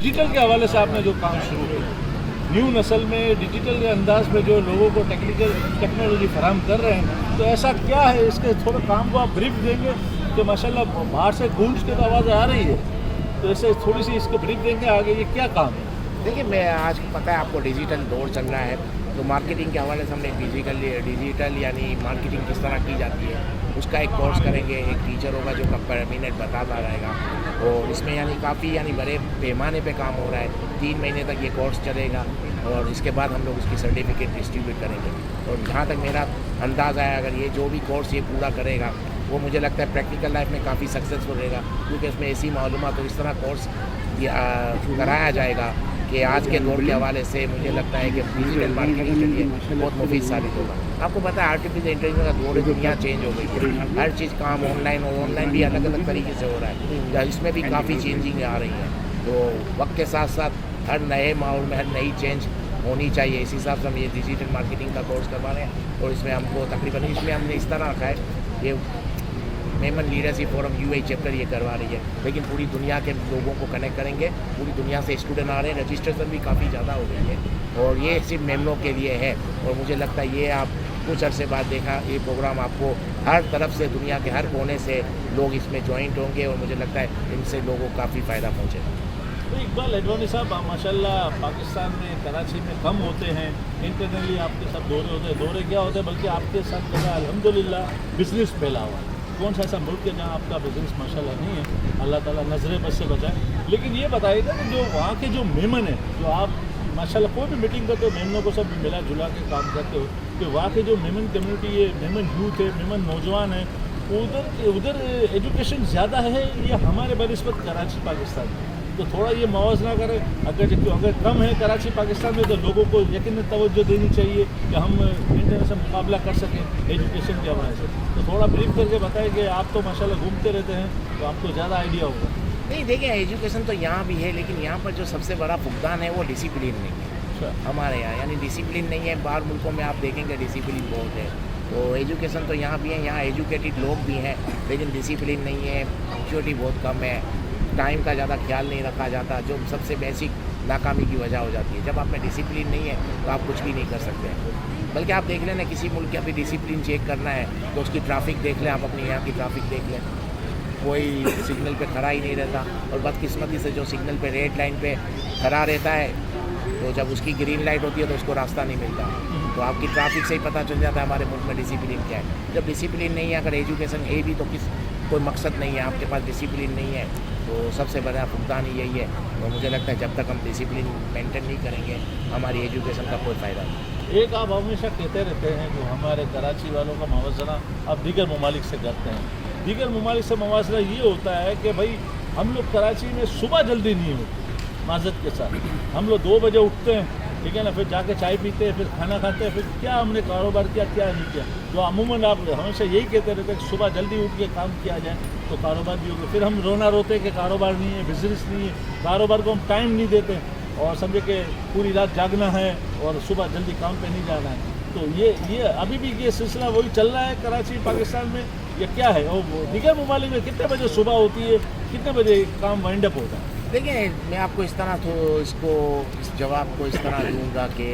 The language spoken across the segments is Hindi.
डिजिटल के हवाले से आपने जो काम शुरू किया, न्यू नस्ल में डिजिटल के अंदाज में जो लोगों को टेक्नोलॉजी फराहम कर रहे हैं, तो ऐसा क्या है इसके थोड़ा काम को आप ब्रीफ देंगे कि माशाल्लाह बाहर से गूंज के तो आवाज़ आ रही है, तो ऐसे थोड़ी सी इसको ब्रीफ देंगे आगे ये क्या काम है? देखिए, मैं आज पता है आपको डिजिटल दौर चल रहा है, तो मार्केटिंग के हवाले से हमने डिजिटल यानी मार्केटिंग किस तरह की जाती है उसका एक कोर्स करेंगे। एक टीचर होगा जो पर मिनट बताता रहेगा, और इसमें यानी काफ़ी यानी बड़े पैमाने पे काम हो रहा है। 3 महीने तक ये कोर्स चलेगा और इसके बाद हम लोग उसकी सर्टिफिकेट डिस्ट्रीब्यूट करेंगे। और जहाँ तक मेरा अंदाज़ है, अगर ये जो भी कोर्स ये पूरा करेगा वो मुझे लगता है प्रैक्टिकल लाइफ में काफ़ी सक्सेसफुल रहेगा, क्योंकि उसमें ऐसी मालूमात तो इस तरह कोर्स कराया जाएगा कि आज के दौर के हवाले से मुझे लगता है कि डिजिटल मार्केटिंग के लिए बहुत मुफीद साबित होगा। आपको पता है आर्टिफिशियल इंटेलिजेंस का दौर है, दुनिया चेंज हो गई है, हर चीज़ काम ऑनलाइन, और ऑनलाइन भी अलग अलग तरीके से हो रहा है, इसमें भी काफ़ी चेंजिंग आ रही है। तो वक्त के साथ साथ हर नए माहौल में हर नई चेंज होनी चाहिए। इस हिसाब से हम ये डिजिटल मार्केटिंग का कोर्स करवा रहे हैं, और इसमें हमको तकरीबन इसमें हमने इस तरह रखा है, ये Memon leadership forum UAE chapter ये करवा रही है, लेकिन पूरी दुनिया के लोगों को कनेक्ट करेंगे। पूरी दुनिया से स्टूडेंट आ रहे हैं, रजिस्ट्रेशन भी काफ़ी ज़्यादा हो गई है, और ये सिर्फ मेमनों के लिए है। और मुझे लगता है ये आप कुछ अरसे बाद देखा ये प्रोग्राम आपको हर तरफ से दुनिया के हर कोने से लोग इसमें ज्वाइंट होंगे, और मुझे लगता है इनसे लोगों को काफ़ी फ़ायदा पहुँचेगा। तो इकबाल अडवाणी साहब, माशाल्लाह पाकिस्तान में कराची में कम होते हैं, इंटरनली आपके साथ दौरे होते हैं। दौरे क्या होते हैं, बल्कि आपके साथ जो है अल्हम्दुलिल्लाह बिज़नेस फैला हुआ है। कौन सा ऐसा मुल्क है जहाँ आपका बिज़नेस माशाल्लाह नहीं है, अल्लाह ताला नजरे बस से बचाए। लेकिन ये बताइएगा कि जो वहाँ के जो मेमन है, जो आप माशाल्लाह कोई भी मीटिंग करते हो मेमनों को सब मिला जुला के काम करते हो, कि वहाँ के जो मेमन कम्युनिटी है, मेमन यूथ है, मेमन नौजवान है, उधर एजुकेशन ज़्यादा है या हमारे बनिस्बत कराची पाकिस्तान में? तो थोड़ा ये मुआवजा करें। अगर कम है कराची पाकिस्तान में, तो लोगों को यकीनन तवज्जो देनी चाहिए कि हम इंटरनेट से मुकाबला कर सकें एजुकेशन के हवाले से। तो थोड़ा ब्रीफ करके बताएं कि आप तो माशाल्लाह घूमते रहते हैं, तो आपको ज़्यादा आइडिया होगा। नहीं, देखिए एजुकेशन तो यहाँ भी है, लेकिन यहाँ पर जो सबसे बड़ा फुकदान है वो डिसिप्लिन नहीं है हमारे यहाँ, यानी डिसिप्लिन नहीं है। बाहर मुल्कों में आप देखेंगे डिसिप्लिन बहुत है, तो एजुकेशन तो यहाँ भी है, यहाँ एजुकेटेड लोग भी हैं, लेकिन डिसिप्लिन नहीं है, मैच्योरिटी बहुत कम है, टाइम का ज़्यादा ख्याल नहीं रखा जाता, जो सबसे बेसिक नाकामी की वजह हो जाती है। जब आप में डिसिप्लिन नहीं है तो आप कुछ भी नहीं कर सकते हैं। बल्कि आप देख लें ना, किसी मुल्क की अभी डिसिप्लिन चेक करना है तो उसकी ट्रैफिक देख लें, आप अपने यहाँ की ट्रैफिक देख लें, कोई सिग्नल पे खड़ा ही नहीं रहता, और बदकिस्मती से जो सिग्नल पे रेड लाइन पे खड़ा रहता है, तो जब उसकी ग्रीन लाइट होती है तो उसको रास्ता नहीं मिलता। तो आपकी ट्रैफिक से ही पता चल जाता है हमारे मुल्क में डिसिप्लिन क्या है। जब डिसिप्लिन नहीं है, अगर एजुकेशन है भी, तो कोई मकसद नहीं है, आपके पास डिसिप्लिन नहीं है, तो सबसे बड़ा भुगतान ही यही है। तो मुझे लगता है जब तक हम डिसिप्लिन मेंटेन नहीं करेंगे, हमारी एजुकेशन का कोई फ़ायदा नहीं। एक आप हमेशा कहते रहते हैं जो हमारे कराची वालों का मुवाजना आप दीगर ममालिक से करते हैं। दीगर ममालिक से मुवाजना ये होता है कि भाई हम लोग कराची में सुबह जल्दी नहीं होती, माजत के साथ हम लोग 2 बजे उठते हैं, ठीक है ना, फिर जाके चाय पीते हैं, फिर खाना खाते हैं, फिर क्या हमने कारोबार किया क्या नहीं किया। तो अमूमन आप हमेशा यही कहते रहते हैं कि सुबह जल्दी उठ के काम किया जाए तो कारोबार भी होगा। फिर हम रोना रोते कि कारोबार नहीं है, बिजनेस नहीं है, कारोबार को हम टाइम नहीं देते, और समझे कि पूरी रात जागना है और सुबह जल्दी काम पे नहीं जाना है। तो ये अभी भी ये सिलसिला वही चल रहा है कराची पाकिस्तान में, या क्या है? और दीगर ममालिक में कितने बजे सुबह होती है, कितने बजे काम वाइंड अप होता है? देखिए, मैं आपको इस तरह तो इस जवाब को इस तरह दूंगा कि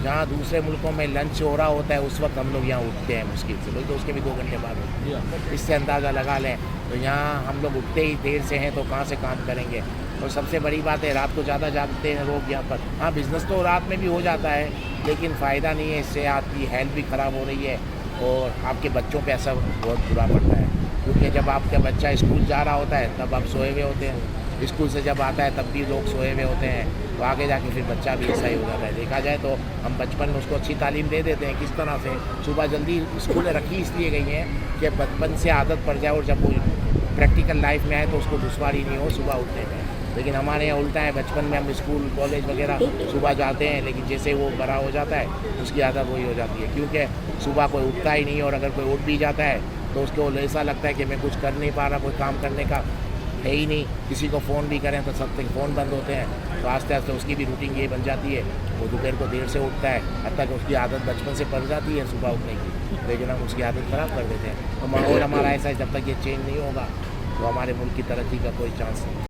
जहाँ दूसरे मुल्कों में लंच हो रहा होता है उस वक्त हम लोग यहाँ उठते हैं मुश्किल से, बोल तो उसके भी 2 घंटे बाद होते हैं, इससे अंदाज़ा लगा लें। तो यहाँ हम लोग उठते ही देर से हैं, तो कहाँ से काम करेंगे। और सबसे बड़ी बात है, रात को ज़्यादा जागते हैं लोग यहाँ पर। हाँ, बिज़नेस तो रात में भी हो जाता है, लेकिन फ़ायदा नहीं है, इससे आपकी हेल्थ भी ख़राब हो रही है, और आपके बच्चों पे असर बहुत बुरा पड़ता है। क्योंकि जब आपका बच्चा स्कूल जा रहा होता है तब आप सोए हुए होते हैं, स्कूल से जब आता है तब भी लोग सोए हुए होते हैं, तो आगे जाके फिर बच्चा भी ऐसा ही हो जाता है। देखा जाए तो हम बचपन में उसको अच्छी तालीम दे देते हैं, किस तरह से सुबह जल्दी स्कूल रखी इसलिए गई हैं कि बचपन से आदत पड़ जाए, और जब वो प्रैक्टिकल लाइफ में आए तो उसको दुश्वारी नहीं हो सुबह उठने में। लेकिन हमारे यहाँ उल्टा है, बचपन में हम स्कूल कॉलेज वगैरह सुबह जाते हैं, लेकिन जैसे वो बड़ा हो जाता है उसकी आदत वही हो जाती है, क्योंकि सुबह कोई उठता ही नहीं, और अगर कोई उठ भी जाता है तो उसको ऐसा लगता है कि मैं कुछ कर नहीं पा रहा, कोई काम करने का है ही नहीं। किसी को फ़ोन भी करें तो सब तक फ़ोन बंद होते हैं, तो आस्ते आस्ते उसकी भी रूटीन ये बन जाती है, वो दोपहर को देर से उठता है, हद तक उसकी आदत बचपन से पड़ जाती है सुबह उठने की, लेकिन हम उसकी आदत ख़राब कर देते हैं। तो माहौल हमारा ऐसा है, जब तक ये चेंज नहीं होगा तो हमारे मुल्क की तरक्की का कोई चांस नहीं।